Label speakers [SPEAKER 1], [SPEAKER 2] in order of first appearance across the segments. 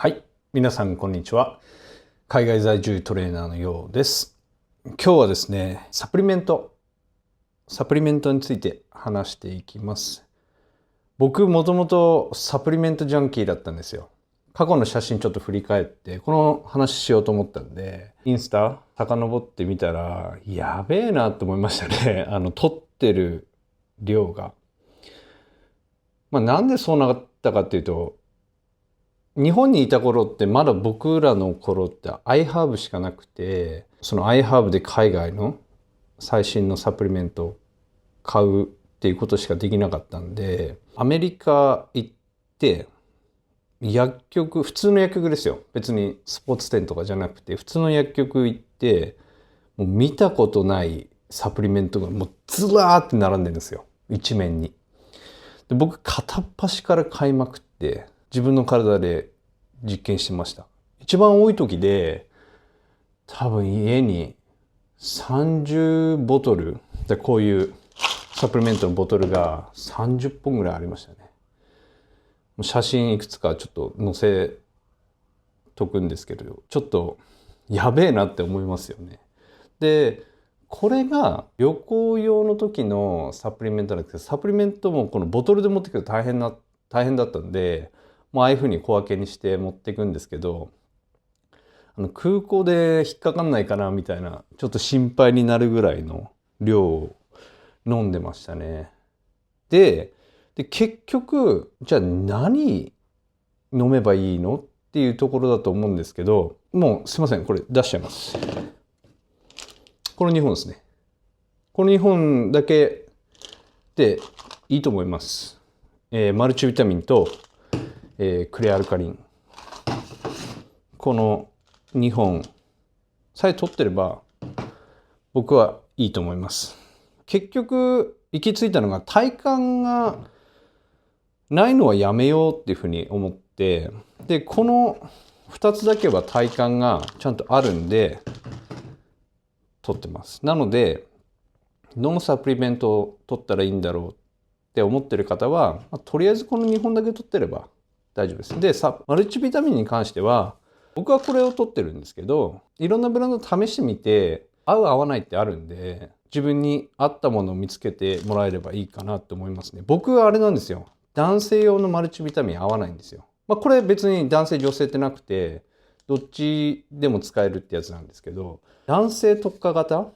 [SPEAKER 1] はい。皆さん、こんにちは。海外在住トレーナーのようです。今日はですね、サプリメントについて話していきます。僕、もともとサプリメントジャンキーだったんですよ。過去の写真ちょっと振り返って、この話しようと思ったんで、インスタ遡ってみたら、やべえなと思いましたね。撮ってる量が。なんでそうなったかっていうと、日本にいた頃ってまだ僕らの頃って iHerb しかなくて、その iHerb で海外の最新のサプリメントを買うっていうことしかできなかったんで、アメリカ行って薬局、普通の薬局ですよ。別にスポーツ店とかじゃなくて、普通の薬局行って、もう見たことないサプリメントがもうずらーって並んでるんですよ。一面に。で、僕片っ端から買いまくって、自分の体で実験してました。一番多い時で多分家に30ボトルで、こういうサプリメントのボトルが30本ぐらいありましたね。写真いくつかちょっと載せとくんですけど、ちょっとやべえなって思いますよね。で、これが旅行用の時のサプリメントなんですけど、サプリメントもこのボトルで持ってくると大変だったんで、もうああいうふうに小分けにして持っていくんですけど、空港で引っかかんないかなみたいな、ちょっと心配になるぐらいの量を飲んでましたね。で結局、じゃあ何飲めばいいのっていうところだと思うんですけど、もうすいません、これ出しちゃいます。この2本ですね。この2本だけでいいと思います。マルチビタミンと、クレアルカリン。この2本さえ取ってれば僕はいいと思います。結局行き着いたのが、体感がないのはやめようっていうふうに思って、でこの2つだけは体感がちゃんとあるんで取ってます。なのでどのサプリメントを取ったらいいんだろうって思ってる方は、とりあえずこの2本だけ取ってれば大丈夫です。でマルチビタミンに関しては、僕はこれを取ってるんですけど、いろんなブランド試してみて合う合わないってあるんで、自分に合ったものを見つけてもらえればいいかなって思いますね。僕はあれなんですよ、男性用のマルチビタミン合わないんですよ。これ別に男性女性ってなくてどっちでも使えるってやつなんですけど、男性特化型、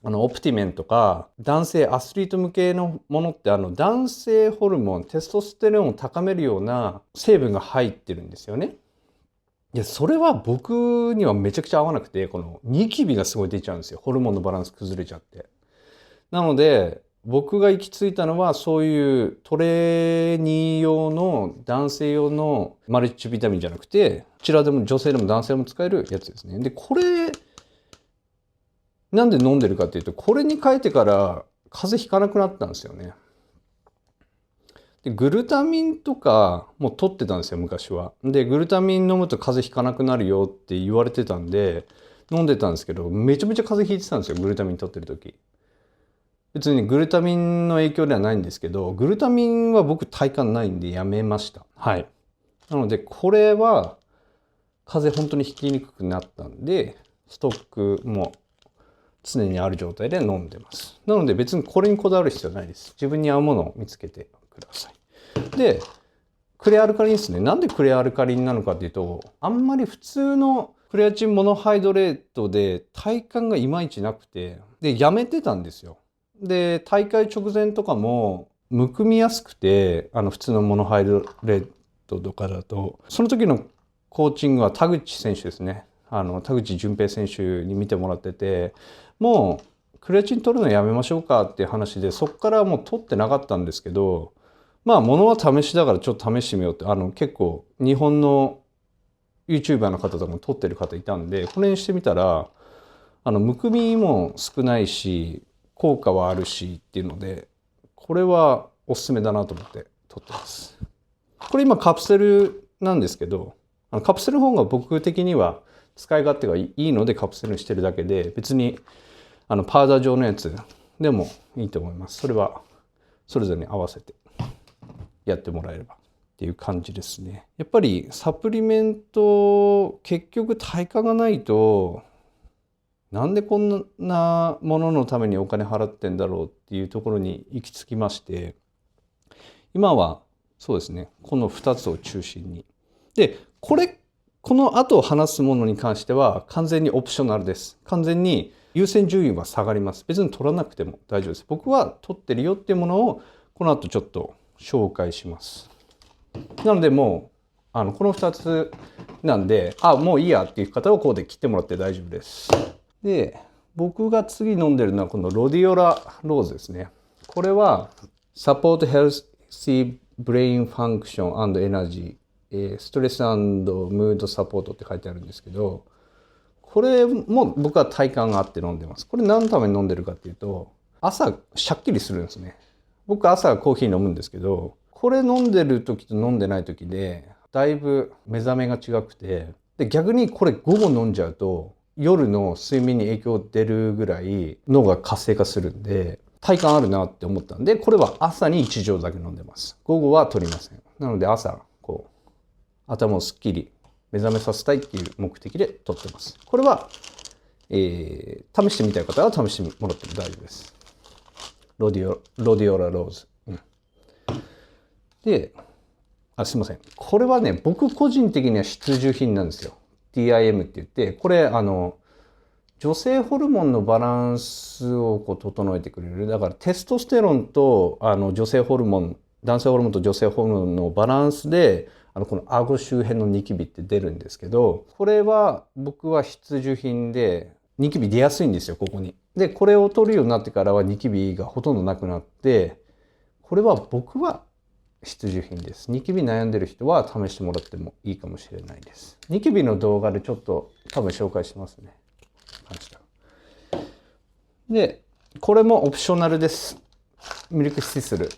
[SPEAKER 1] オプティメンとか男性アスリート向けのものって、男性ホルモンテストステロンを高めるような成分が入ってるんですよね。でそれは僕にはめちゃくちゃ合わなくて、このニキビがすごい出ちゃうんですよ。ホルモンのバランス崩れちゃって。なので僕が行き着いたのは、そういうトレーニー用の男性用のマルチビタミンじゃなくて、こちらでも女性でも男性でも使えるやつですね。でこれなんで飲んでるかっていうと、これに変えてから風邪ひかなくなったんですよね。でグルタミンとかも取ってたんですよ、昔は。でグルタミン飲むと風邪ひかなくなるよって言われてたんで飲んでたんですけど、めちゃめちゃ風邪ひいてたんですよ、グルタミン取ってる時。別にグルタミンの影響ではないんですけど、グルタミンは僕体感ないんでやめました。はい。なのでこれは風邪本当にひきにくくなったんで、ストックも常にある状態で飲んでます。なので別にこれにこだわる必要はないです。自分に合うものを見つけてください。でクレアルカリンですね。なんでクレアルカリンなのかっていうと、あんまり普通のクレアチンモノハイドレートで体感がいまいちなくて、でやめてたんですよ。で大会直前とかもむくみやすくて、普通のモノハイドレートとかだと、その時のコーチングは田口選手ですね。田口淳平選手に見てもらってて、もうクレアチン取るのやめましょうかっていう話で、そこからもう取ってなかったんですけど、物は試しだからちょっと試してみようって、結構日本の YouTuber の方とかも撮ってる方いたんで、これにしてみたら、むくみも少ないし効果はあるしっていうので、これはおすすめだなと思って撮ってます。これ今カプセルなんですけど、カプセルの方が僕的には使い勝手がいいのでカプセルにしてるだけで、別にパウダー状のやつでもいいと思います。それはそれぞれに合わせてやってもらえればっていう感じですね。やっぱりサプリメント、結局対価がないと、なんでこんなもののためにお金払ってんだろうっていうところに行き着きまして、今はそうですね、この2つを中心に。で、この後話すものに関しては完全にオプショナルです。完全に優先順位は下がります。別に取らなくても大丈夫です。僕は取ってるよっていうものをこの後ちょっと紹介します。なのでもうこの2つなんで、もういいやっていう方はここで切ってもらって大丈夫です。で、僕が次飲んでるのはこのロディオラローズですね。これはサポートヘルシーブレインファンクション&エナジー、ストレス&ムードサポートって書いてあるんですけど、これも僕は体感があって飲んでます。これ何のために飲んでるかっていうと、朝シャッキリするんですね。僕朝コーヒー飲むんですけど、これ飲んでる時と飲んでない時でだいぶ目覚めが違くて、で逆にこれ午後飲んじゃうと夜の睡眠に影響出るぐらい脳が活性化するんで体感あるなって思ったんで、これは朝に1錠だけ飲んでます。午後は取りません。なので朝こう頭をすっきり目覚めさせたいっていう目的で取ってます。これは、試してみたい方は試してもらっても大丈夫です。ロディオラローズ。で、すいません。これはね、僕個人的には必需品なんですよ。TIM って言って、これ女性ホルモンのバランスをこう整えてくれる。だからテストステロンと女性ホルモン、男性ホルモンと女性ホルモンのバランスでこの顎周辺のニキビって出るんですけど、これは僕は必需品で、ニキビ出やすいんですよ、ここに。で、これを取るようになってからはニキビがほとんどなくなって、これは僕は必需品です。ニキビ悩んでる人は試してもらってもいいかもしれないです。ニキビの動画でちょっと多分紹介しますね。で、これもオプショナルです。ミルクシスル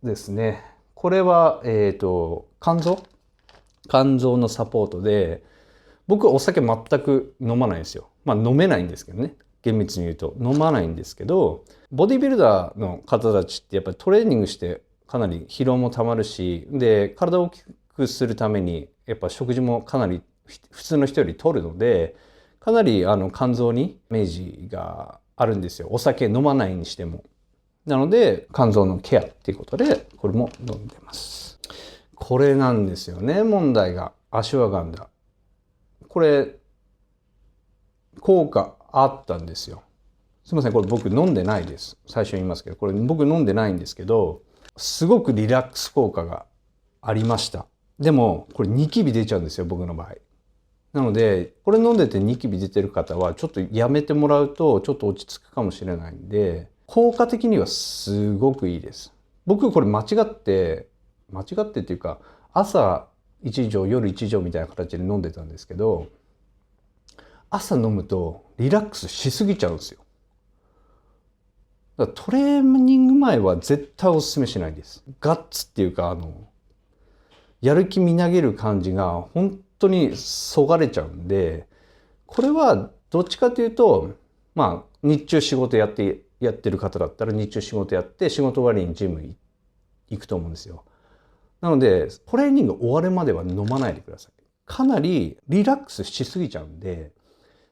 [SPEAKER 1] ですね。これは、肝臓のサポートで、僕お酒全く飲まないんですよ。飲めないんですけどね。厳密に言うと飲まないんですけど、ボディビルダーの方たちってやっぱりトレーニングしてかなり疲労もたまるし、で、体を大きくするためにやっぱ食事もかなり普通の人より取るので、かなり肝臓にイメージがあるんですよ。お酒飲まないにしても。なので肝臓のケアっていうことでこれも飲んでます。これなんですよね、問題が。アシュワガンダ。これ効果あったんですよ。すみません、これ僕飲んでないです。最初に言いますけど、これ僕飲んでないんですけど、すごくリラックス効果がありました。でもこれニキビ出ちゃうんですよ、僕の場合。なのでこれ飲んでてニキビ出てる方はちょっとやめてもらうとちょっと落ち着くかもしれないんで、効果的にはすごくいいです。僕これ間違ってっていうか、朝1錠夜1錠みたいな形で飲んでたんですけど、朝飲むとリラックスしすぎちゃうんですよ。だからトレーニング前は絶対おすすめしないです。ガッツっていうかやる気みなぎる感じが本当にそがれちゃうんで、これはどっちかというと日中仕事やってる方だったら日中仕事やって仕事終わりにジム行くと思うんですよ。なのでトレーニング終わるまでは飲まないでください。かなりリラックスしすぎちゃうんで、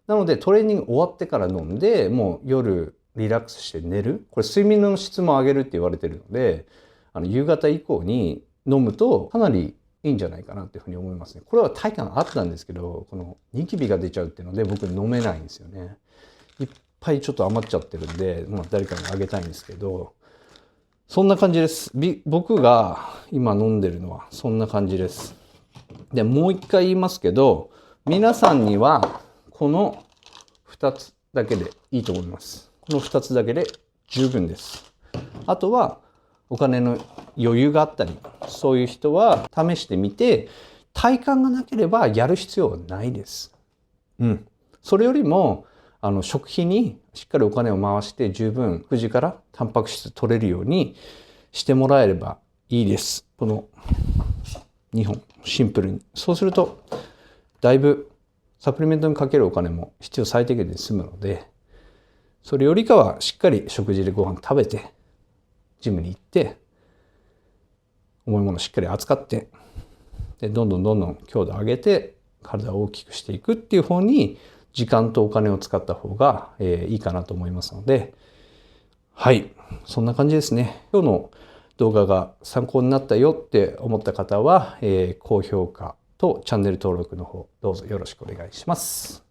[SPEAKER 1] なのでトレーニング終わってから飲んで、もう夜リラックスして寝る。これ睡眠の質も上げるって言われてるので、夕方以降に飲むとかなりいいんじゃないかなっていうふうに思いますね。これは体感あったんですけど、このニキビが出ちゃうっていうので僕飲めないんですよね。いっぱいちょっと余っちゃってるんで、誰かにあげたいんですけど、そんな感じです。僕が今飲んでるのはそんな感じです。で、もう一回言いますけど、皆さんにはこの2つだけでいいと思います。この2つだけで十分です。あとはお金の余裕があったり、そういう人は試してみて、体感がなければやる必要はないです。それよりも食費にしっかりお金を回して十分食事からタンパク質取れるようにしてもらえればいいです。この2本シンプルに。そうするとだいぶサプリメントにかけるお金も必要最低限で済むので、それよりかはしっかり食事でご飯食べてジムに行って重いものをしっかり扱って、でどんどん強度を上げて体を大きくしていくっていう方に時間とお金を使った方がいいかなと思いますので、はい、そんな感じですね。今日の動画が参考になったよって思った方は、高評価とチャンネル登録の方どうぞよろしくお願いします。